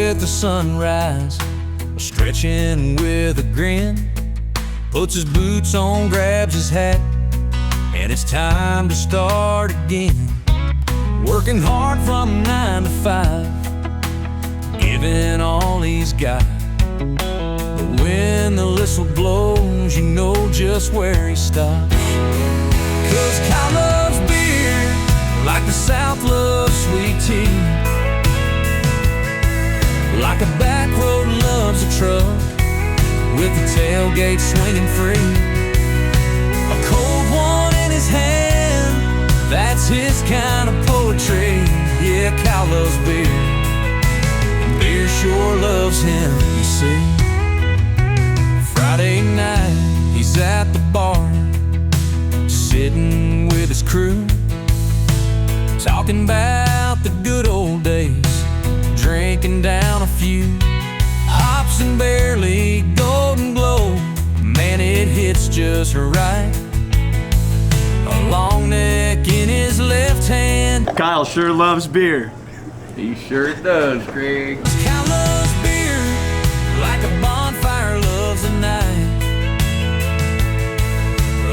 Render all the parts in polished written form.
with the sunrise, stretching with a grin. Puts his boots on, grabs his hat, and it's time to start again. Working hard from 9 to 5, giving all he's got. But when the whistle blows, you know just where he stops. 'Cause Kyle loves beer like the South loves sweet tea, like a back road loves a truck with the tailgate swinging free. A cold one in his hand, that's his kind of poetry. Yeah, Kyle loves beer, beer sure loves him, you see. Friday night, he's at the bar, sitting with his crew, talking about the good old days, drinking down a few. Hops and barely, golden glow, man, it hits just right. A long neck in his left hand. Kyle sure loves beer. He sure does, Craig. Kyle loves beer like a bonfire loves a night,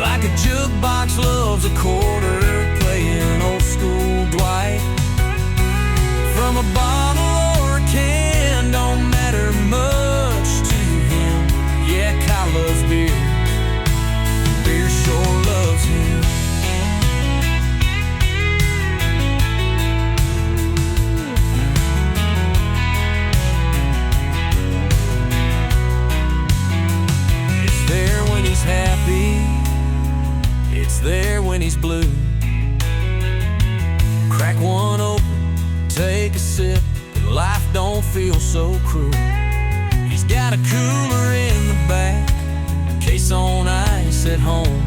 like a jukebox loves a quarter, playing old school Dwight. From a bottle or a can, don't matter much to him. Yeah, Kyle loves beer, beer sure loves him. It's there when he's happy, it's there when he's blue. Crack one open, take a sip, and life don't feel so cruel. He's got a cooler in the back, case on ice at home.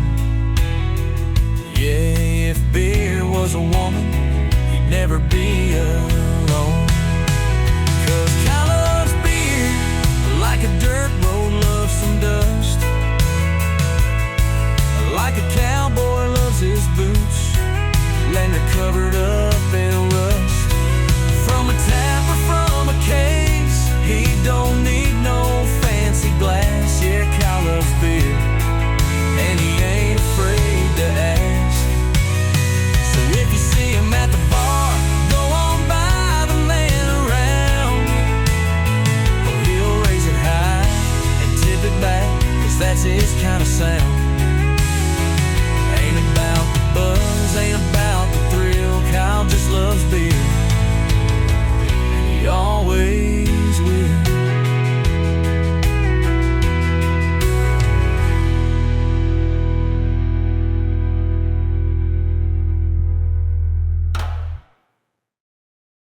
Yeah, if beer was a woman, he'd never be alone.